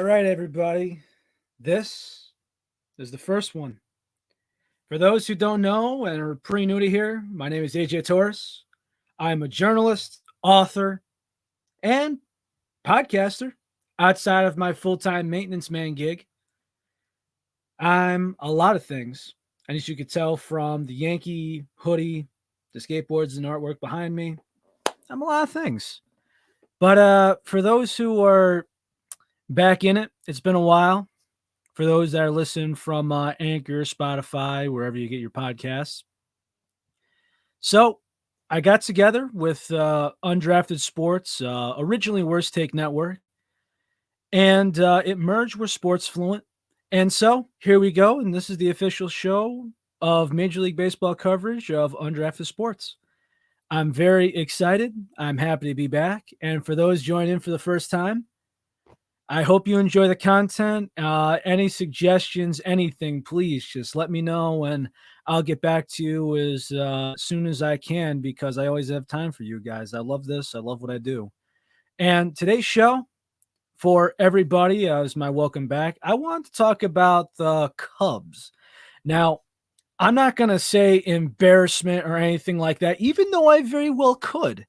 right, everybody. This is the first one. For those who don't know and are pretty new to here, my name is AJ Torres. I'm a journalist, author, and podcaster outside of my full time maintenance man gig. I'm a lot of things. And as you could tell from the Yankee hoodie, the skateboards, and artwork behind me, I'm a lot of things. But for those who are back in it, it's been a while. For those that are listening from Anchor, Spotify, wherever you get your podcasts. So I got together with Undrafted Sports, originally Worst Take Network, and it merged with Sports Fluent. And so here we go. And this is the official show of Major League Baseball coverage of Undrafted Sports. I'm very excited. I'm happy to be back. And for those joining in for the first time, I hope you enjoy the content. Any suggestions, anything, please just let me know and I'll get back to you as soon as I can because I always have time for you guys. I love this. I love what I do. And today's show for everybody as my welcome back, I want to talk about the Cubs. Now, I'm not going to say embarrassment or anything like that, even though I very well could.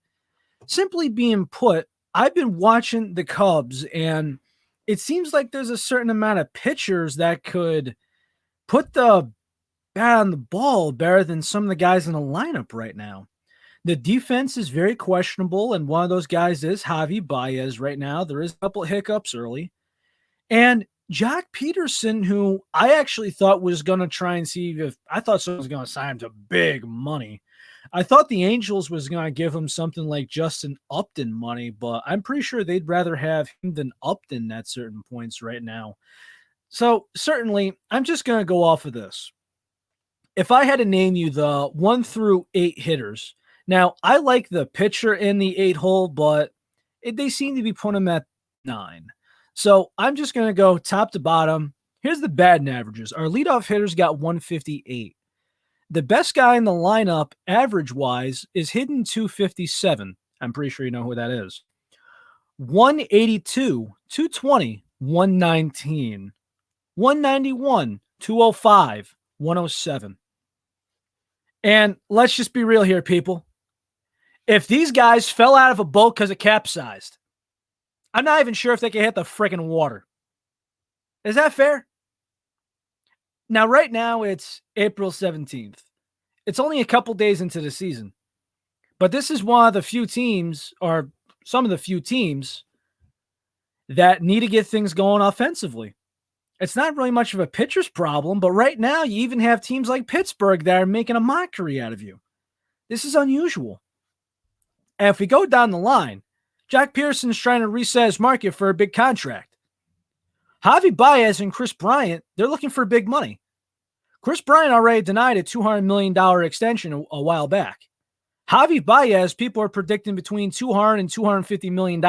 Simply being put, I've been watching the Cubs and it seems like there's a certain amount of pitchers that could put the bat on the ball better than some of the guys in the lineup right now. The defense is very questionable, and one of those guys is Javi Baez right now. There is a couple of hiccups early. And Jack Peterson, who I actually thought was going to try and see if I thought someone was going to sign him to big money. I thought the Angels was going to give him something like Justin Upton money, but I'm pretty sure they'd rather have him than Upton at certain points right now. So certainly, I'm just going to go off of this. If I had to name you the 1 through 8 hitters, now I like the pitcher in the 8 hole, but they seem to be putting him at 9. So I'm just going to go top to bottom. Here's the batting averages. Our leadoff hitters got 158. The best guy in the lineup, average-wise, is hitting 257. I'm pretty sure you know who that is. 182, 220, 119, 191, 205, 107. And let's just be real here, people. If these guys fell out of a boat because it capsized, I'm not even sure if they can hit the freaking water. Is that fair? Now, right now, it's April 17th. It's only a couple days into the season. But this is one of the few teams, or some of the few teams, that need to get things going offensively. It's not really much of a pitcher's problem, but right now, you even have teams like Pittsburgh that are making a mockery out of you. This is unusual. And if we go down the line, Jack Pearson's trying to reset his market for a big contract. Javi Baez and Chris Bryant, they're looking for big money. Chris Bryant already denied a $200 million extension a while back. Javi Baez, people are predicting between $200 and $250 million.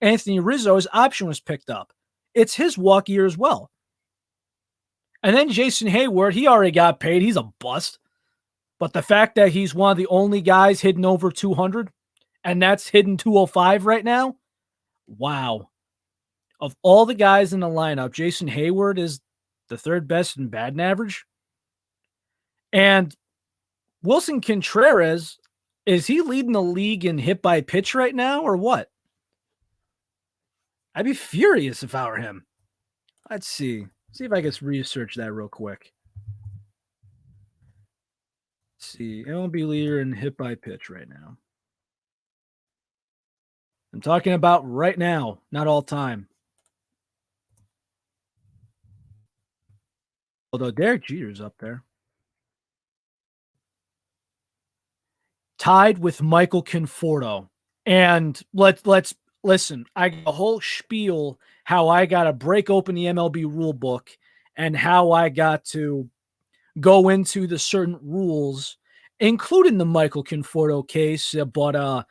Anthony Rizzo's option was picked up. It's his walk year as well. And then Jason Hayward, he already got paid. He's a bust. But the fact that he's one of the only guys hitting over 200, and that's hitting 205 right now, wow. Of all the guys in the lineup, Jason Hayward is the third best in batting average. And Wilson Contreras, is he leading the league in hit by pitch right now or what? I'd be furious if I were him. Let's see. See if I can research that real quick. Let's see. MLB leader in hit by pitch right now. I'm talking about right now, not all time. Although Derek Jeter's up there. Tied with Michael Conforto. And let's listen. I got a whole spiel how I got to break open the MLB rule book and how I got to go into the certain rules, including the Michael Conforto case. But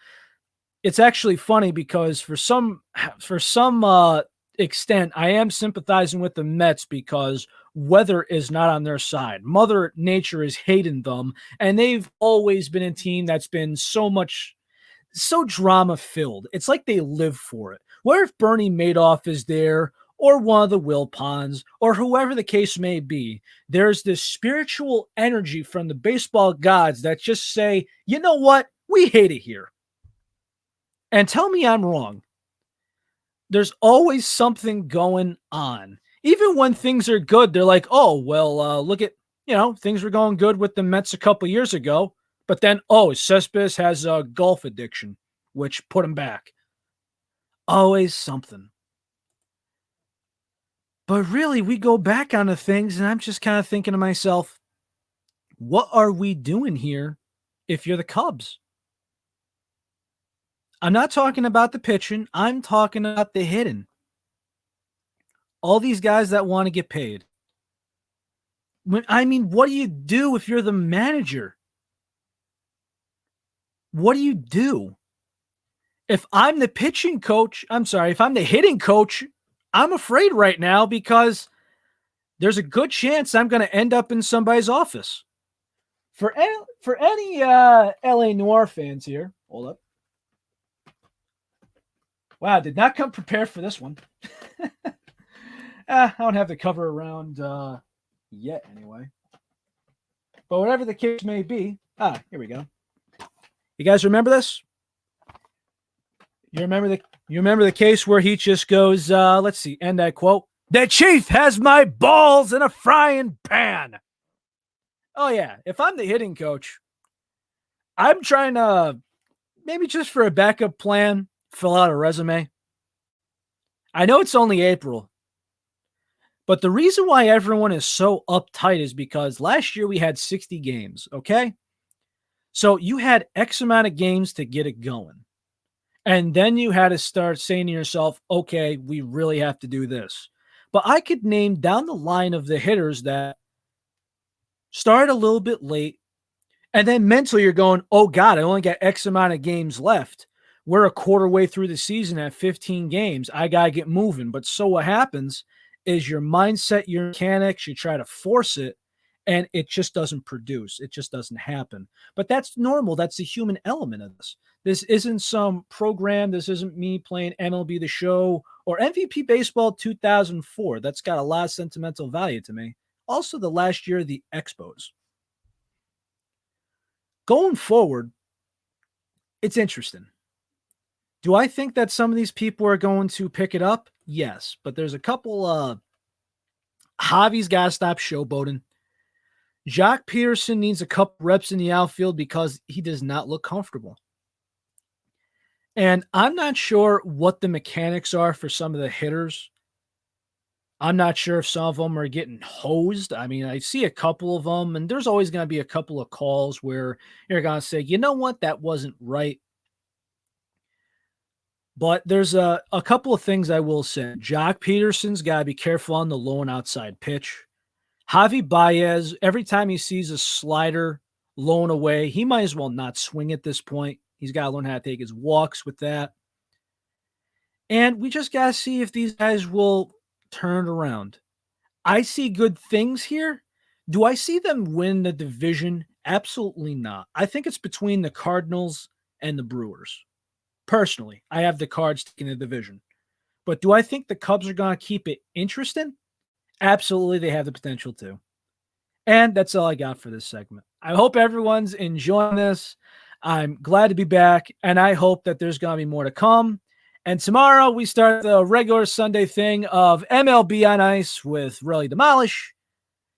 it's actually funny because for some extent, I am sympathizing with the Mets because weather is not on their side. Mother Nature is hating them, and they've always been a team that's been so drama-filled. It's like they live for it. What if Bernie Madoff is there, or one of the Wilpons, or whoever the case may be? There's this spiritual energy from the baseball gods that just say, you know what? We hate it here. And tell me I'm wrong. There's always something going on. Even when things are good, they're like, oh, well, look at, things were going good with the Mets a couple years ago. But then, Cespedes has a golf addiction, which put him back. Always something. But really, we go back onto things, and I'm just kind of thinking to myself, what are we doing here if you're the Cubs? I'm not talking about the pitching. I'm talking about the hitting. All these guys that want to get paid. What do you do if you're the manager? What do you do? If I'm the pitching coach, if I'm the hitting coach, I'm afraid right now because there's a good chance I'm going to end up in somebody's office. For any LA Noir fans here, hold up. Wow, did not come prepared for this one. I don't have the cover around yet anyway. But whatever the case may be, here we go. You guys remember this? You remember the case where he just goes, let's see, end that quote. The chief has my balls in a frying pan. Oh yeah, if I'm the hitting coach, I'm trying to, maybe just for a backup plan, fill out a resume. I know it's only April, but the reason why everyone is so uptight is because last year we had 60 games, okay? So you had X amount of games to get it going. And then you had to start saying to yourself, okay, we really have to do this. But I could name down the line of the hitters that started a little bit late, and then mentally you're going, oh God, I only got X amount of games left. We're a quarter way through the season at 15 games. I got to get moving. But so what happens is your mindset, your mechanics, you try to force it, and it just doesn't produce. It just doesn't happen. But that's normal. That's the human element of this. This isn't some program. This isn't me playing MLB The Show or MVP Baseball 2004. That's got a lot of sentimental value to me. Also, the last year of the Expos. Going forward, it's interesting. Do I think that some of these people are going to pick it up? Yes. But there's a couple Javi's got to stop showboating. Jock Peterson needs a couple reps in the outfield because he does not look comfortable. And I'm not sure what the mechanics are for some of the hitters. I'm not sure if some of them are getting hosed. I mean, I see a couple of them, and there's always going to be a couple of calls where you're going to say, you know what, that wasn't right. But there's a couple of things I will say. Jock Peterson's got to be careful on the low and outside pitch. Javi Baez, every time he sees a slider low and away, he might as well not swing at this point. He's got to learn how to take his walks with that. And we just got to see if these guys will turn around. I see good things here. Do I see them win the division? Absolutely not. I think it's between the Cardinals and the Brewers. Personally, I have the Cards taking the division. But do I think the Cubs are going to keep it interesting? Absolutely, they have the potential to. And that's all I got for this segment. I hope everyone's enjoying this. I'm glad to be back, and I hope that there's going to be more to come. And tomorrow we start the regular Sunday thing of MLB on Ice with Really Demolish,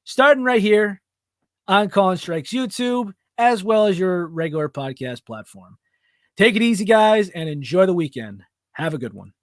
starting right here on Calling Strikes YouTube, as well as your regular podcast platform. Take it easy, guys, and enjoy the weekend. Have a good one.